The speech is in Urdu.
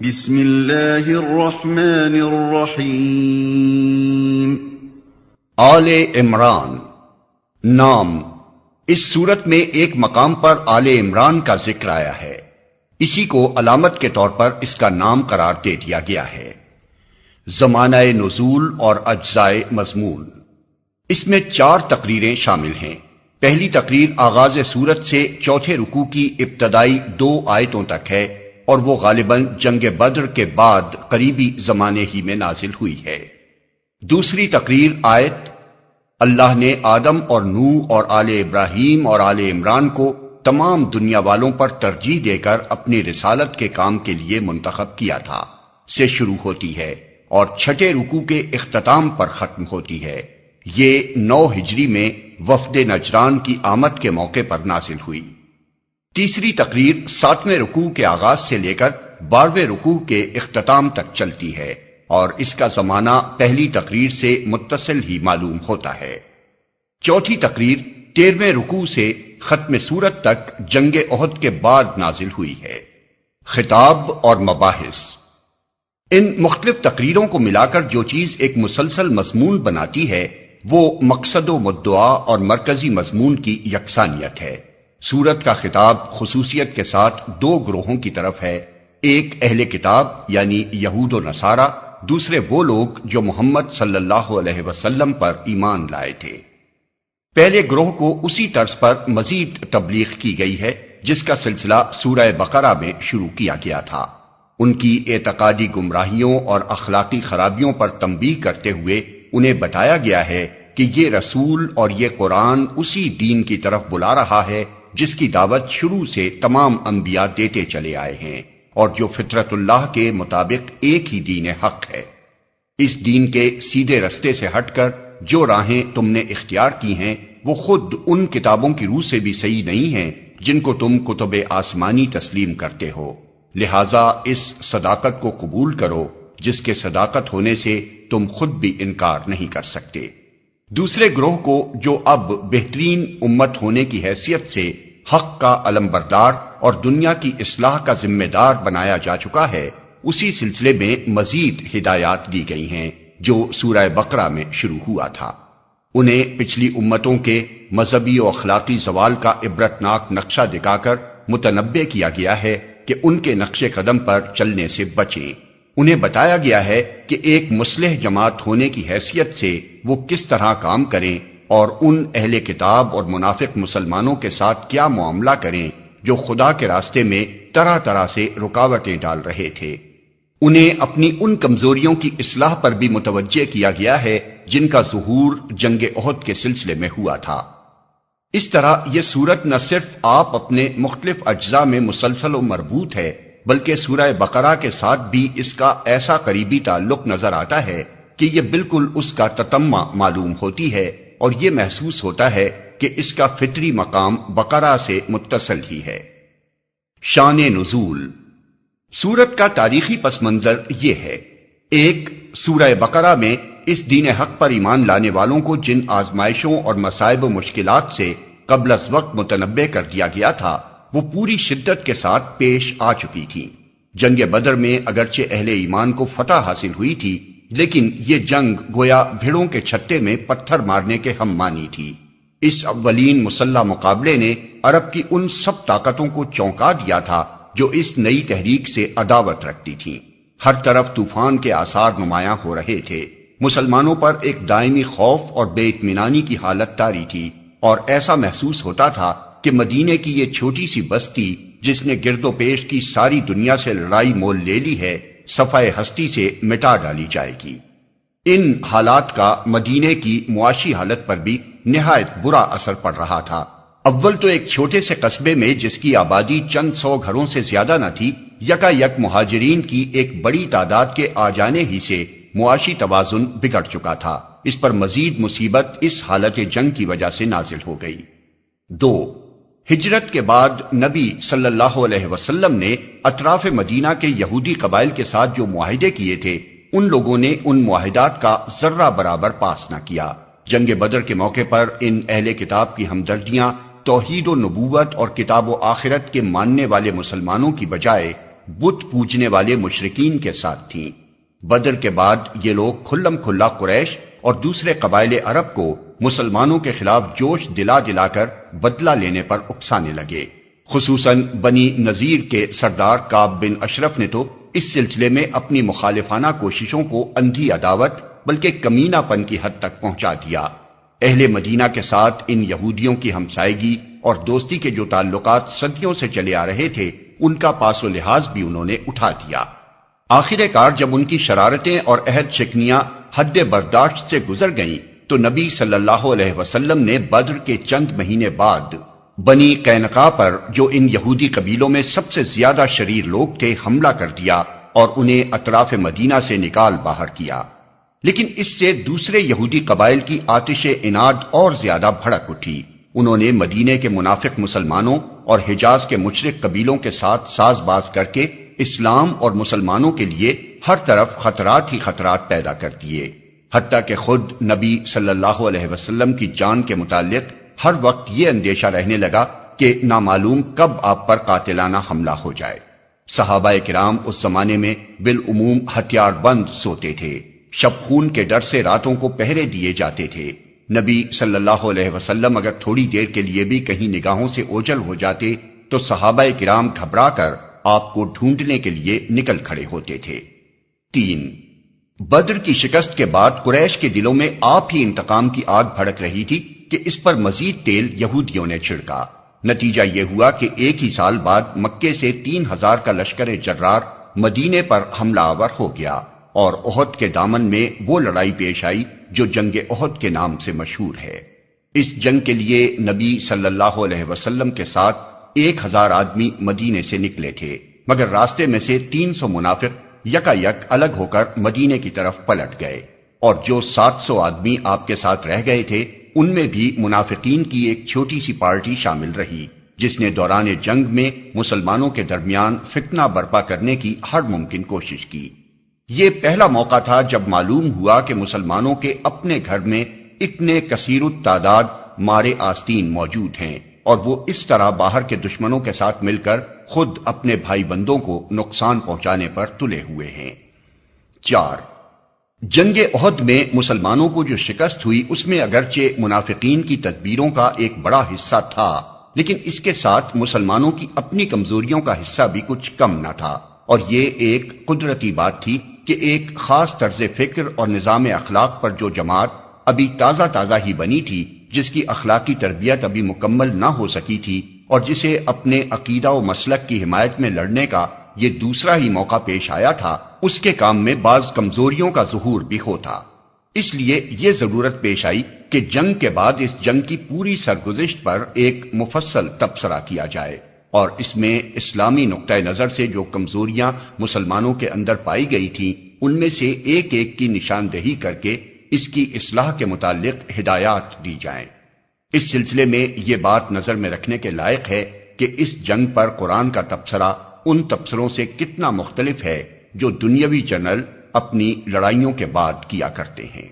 بسم اللہ الرحمن الرحیم۔ آل عمران نام۔ اس سورت میں ایک مقام پر آل عمران کا ذکر آیا ہے، اسی کو علامت کے طور پر اس کا نام قرار دے دیا گیا ہے۔ زمانہ نزول اور اجزائے مضمون، اس میں 4 تقریریں شامل ہیں۔ پہلی تقریر آغاز سورت سے چوتھے رکوع کی ابتدائی 2 آیتوں تک ہے، اور وہ غالباً جنگ بدر کے بعد قریبی زمانے ہی میں نازل ہوئی ہے۔ دوسری تقریر آیت اللہ نے آدم اور نوح اور آل ابراہیم اور آل عمران کو تمام دنیا والوں پر ترجیح دے کر اپنی رسالت کے کام کے لیے منتخب کیا تھا سے شروع ہوتی ہے، اور چھٹے رکوع کے اختتام پر ختم ہوتی ہے۔ یہ 9 ہجری میں وفد نجران کی آمد کے موقع پر نازل ہوئی۔ تیسری تقریر 7ویں رکوع کے آغاز سے لے کر 12ویں رکوع کے اختتام تک چلتی ہے، اور اس کا زمانہ پہلی تقریر سے متصل ہی معلوم ہوتا ہے۔ چوتھی تقریر 13ویں رکوع سے ختم سورت تک جنگ احد کے بعد نازل ہوئی ہے۔ خطاب اور مباحث، ان مختلف تقریروں کو ملا کر جو چیز ایک مسلسل مضمون بناتی ہے وہ مقصد و مدعا اور مرکزی مضمون کی یکسانیت ہے۔ سورت کا خطاب خصوصیت کے ساتھ 2 گروہوں کی طرف ہے، ایک اہل کتاب یعنی یہود و نصارہ، دوسرے وہ لوگ جو محمد صلی اللہ علیہ وسلم پر ایمان لائے تھے۔ پہلے گروہ کو اسی طرز پر مزید تبلیغ کی گئی ہے جس کا سلسلہ سورہ بقرہ میں شروع کیا گیا تھا۔ ان کی اعتقادی گمراہیوں اور اخلاقی خرابیوں پر تنبیہ کرتے ہوئے انہیں بتایا گیا ہے کہ یہ رسول اور یہ قرآن اسی دین کی طرف بلا رہا ہے جس کی دعوت شروع سے تمام انبیاء دیتے چلے آئے ہیں، اور جو فطرت اللہ کے مطابق ایک ہی دین حق ہے۔ اس دین کے سیدھے رستے سے ہٹ کر جو راہیں تم نے اختیار کی ہیں وہ خود ان کتابوں کی روح سے بھی صحیح نہیں ہیں جن کو تم کتب آسمانی تسلیم کرتے ہو، لہذا اس صداقت کو قبول کرو جس کے صداقت ہونے سے تم خود بھی انکار نہیں کر سکتے۔ دوسرے گروہ کو جو اب بہترین امت ہونے کی حیثیت سے حق کا علمبردار اور دنیا کی اصلاح کا ذمہ دار بنایا جا چکا ہے، اسی سلسلے میں مزید ہدایات دی گئی ہیں جو سورہ بقرہ میں شروع ہوا تھا۔ انہیں پچھلی امتوں کے مذہبی و اخلاقی زوال کا عبرتناک نقشہ دکھا کر متنبع کیا گیا ہے کہ ان کے نقش قدم پر چلنے سے بچیں۔ انہیں بتایا گیا ہے کہ ایک مصلح جماعت ہونے کی حیثیت سے وہ کس طرح کام کریں اور ان اہل کتاب اور منافق مسلمانوں کے ساتھ کیا معاملہ کریں جو خدا کے راستے میں طرح طرح سے رکاوٹیں ڈال رہے تھے۔ انہیں اپنی ان کمزوریوں کی اصلاح پر بھی متوجہ کیا گیا ہے جن کا ظہور جنگ احد کے سلسلے میں ہوا تھا۔ اس طرح یہ سورت نہ صرف آپ اپنے مختلف اجزاء میں مسلسل و مربوط ہے بلکہ سورہ بقرہ کے ساتھ بھی اس کا ایسا قریبی تعلق نظر آتا ہے کہ یہ بالکل اس کا تتمہ معلوم ہوتی ہے، اور یہ محسوس ہوتا ہے کہ اس کا فطری مقام بقرہ سے متصل ہی ہے۔ شان نزول، سورت کا تاریخی پس منظر یہ ہے۔ ایک، سورہ بقرہ میں اس دین حق پر ایمان لانے والوں کو جن آزمائشوں اور مصائب و مشکلات سے قبل از وقت متنبع کر دیا گیا تھا وہ پوری شدت کے ساتھ پیش آ چکی تھی۔ جنگ بدر میں اگرچہ اہل ایمان کو فتح حاصل ہوئی تھی، لیکن یہ جنگ گویا بھیڑوں کے چھتے میں پتھر مارنے کے ہم مانی تھی۔ اس اولین مسلح مقابلے نے عرب کی ان سب طاقتوں کو چونکا دیا تھا جو اس نئی تحریک سے عداوت رکھتی تھیں۔ ہر طرف طوفان کے آثار نمایاں ہو رہے تھے۔ مسلمانوں پر ایک دائمی خوف اور بے اطمینانی کی حالت طاری تھی، اور ایسا محسوس ہوتا تھا کہ مدینے کی یہ چھوٹی سی بستی جس نے گرد و پیش کی ساری دنیا سے لڑائی مول لے لی ہے، صفحہ ہستی سے مٹا ڈالی جائے گی۔ ان حالات کا مدینے کی معاشی حالت پر بھی نہایت برا اثر پڑ رہا تھا۔ اول تو ایک چھوٹے سے قصبے میں جس کی آبادی چند 100 گھروں سے زیادہ نہ تھی، یکا یک مہاجرین کی ایک بڑی تعداد کے آ جانے ہی سے معاشی توازن بگڑ چکا تھا۔ اس پر مزید مصیبت اس حالت جنگ کی وجہ سے نازل ہو گئی۔ 2، ہجرت کے بعد نبی صلی اللہ علیہ وسلم نے اطراف مدینہ کے یہودی قبائل کے ساتھ جو معاہدے کیے تھے ان لوگوں نے ان معاہدات کا ذرہ برابر پاس نہ کیا۔ جنگ بدر کے موقع پر ان اہل کتاب کی ہمدردیاں توحید و نبوت اور کتاب و آخرت کے ماننے والے مسلمانوں کی بجائے بت پوجنے والے مشرکین کے ساتھ تھیں۔ بدر کے بعد یہ لوگ کھلم کھلا قریش اور دوسرے قبائل عرب کو مسلمانوں کے خلاف جوش دلا دلا کر بدلہ لینے پر اکسانے لگے۔ خصوصاً بنی نذیر کے سردار کعب بن اشرف نے تو اس سلسلے میں اپنی مخالفانہ کوششوں کو اندھی عداوت بلکہ کمینہ پن کی حد تک پہنچا دیا۔ اہل مدینہ کے ساتھ ان یہودیوں کی ہمسائیگی اور دوستی کے جو تعلقات صدیوں سے چلے آ رہے تھے ان کا پاس و لحاظ بھی انہوں نے اٹھا دیا۔ آخر کار جب ان کی شرارتیں اور عہد شکنیاں حد برداشت سے گزر گئیں تو نبی صلی اللہ علیہ وسلم نے بدر کے چند مہینے بعد بنی قینقاع پر، جو ان یہودی قبیلوں میں سب سے زیادہ شریر لوگ تھے، حملہ کر دیا اور انہیں اطراف مدینہ سے نکال باہر کیا۔ لیکن اس سے دوسرے یہودی قبائل کی آتش اناد اور زیادہ بھڑک اٹھی۔ انہوں نے مدینے کے منافق مسلمانوں اور حجاز کے مشرک قبیلوں کے ساتھ ساز باز کر کے اسلام اور مسلمانوں کے لیے ہر طرف خطرات ہی خطرات پیدا کر دیے، حتیٰ کہ خود نبی صلی اللہ علیہ وسلم کی جان کے متعلق ہر وقت یہ اندیشہ رہنے لگا کہ نامعلوم کب آپ پر قاتلانہ حملہ ہو جائے۔ صحابہ کرام اس زمانے میں بالعموم ہتھیار بند سوتے تھے، شب خون کے ڈر سے راتوں کو پہرے دیے جاتے تھے۔ نبی صلی اللہ علیہ وسلم اگر تھوڑی دیر کے لیے بھی کہیں نگاہوں سے اوجھل ہو جاتے تو صحابہ کرام گھبرا کر آپ کو ڈھونڈنے کے لیے نکل کھڑے ہوتے تھے۔ 3. بدر کی شکست کے بعد قریش کے دلوں میں آپ ہی انتقام کی آگ بھڑک رہی تھی کہ اس پر مزید تیل یہودیوں نے چھڑکا۔ نتیجہ یہ ہوا کہ ایک ہی سال بعد مکے سے 3000 کا لشکر جرار مدینے پر حملہ آور ہو گیا اور احد کے دامن میں وہ لڑائی پیش آئی جو جنگ احد کے نام سے مشہور ہے۔ اس جنگ کے لیے نبی صلی اللہ علیہ وسلم کے ساتھ 1000 آدمی مدینے سے نکلے تھے، مگر راستے میں سے 300 منافق یکا یک الگ ہو کر مدینے کی طرف پلٹ گئے، اور جو 700 آدمی آپ کے ساتھ رہ گئے تھے ان میں بھی منافقین کی ایک چھوٹی سی پارٹی شامل رہی جس نے دوران جنگ میں مسلمانوں کے درمیان فتنہ برپا کرنے کی ہر ممکن کوشش کی۔ یہ پہلا موقع تھا جب معلوم ہوا کہ مسلمانوں کے اپنے گھر میں اتنے کثیر التعداد مارے آستین موجود ہیں اور وہ اس طرح باہر کے دشمنوں کے ساتھ مل کر خود اپنے بھائی بندوں کو نقصان پہنچانے پر تلے ہوئے ہیں۔ 4. جنگ احد میں مسلمانوں کو جو شکست ہوئی اس میں اگرچہ منافقین کی تدبیروں کا ایک بڑا حصہ تھا، لیکن اس کے ساتھ مسلمانوں کی اپنی کمزوریوں کا حصہ بھی کچھ کم نہ تھا، اور یہ ایک قدرتی بات تھی کہ ایک خاص طرز فکر اور نظام اخلاق پر جو جماعت ابھی تازہ تازہ ہی بنی تھی، جس کی اخلاقی تربیت ابھی مکمل نہ ہو سکی تھی اور جسے اپنے عقیدہ و مسلک کی حمایت میں لڑنے کا یہ دوسرا ہی موقع پیش آیا تھا، اس کے کام میں بعض کمزوریوں کا ظہور بھی ہوتا۔ اس لیے یہ ضرورت پیش آئی کہ جنگ کے بعد اس جنگ کی پوری سرگزشت پر ایک مفصل تبصرہ کیا جائے اور اس میں اسلامی نقطہ نظر سے جو کمزوریاں مسلمانوں کے اندر پائی گئی تھیں ان میں سے ایک ایک کی نشاندہی کر کے اس کی اصلاح کے متعلق ہدایات دی جائیں۔ اس سلسلے میں یہ بات نظر میں رکھنے کے لائق ہے کہ اس جنگ پر قرآن کا تبصرہ ان تبصروں سے کتنا مختلف ہے جو دنیاوی جنرل اپنی لڑائیوں کے بعد کیا کرتے ہیں۔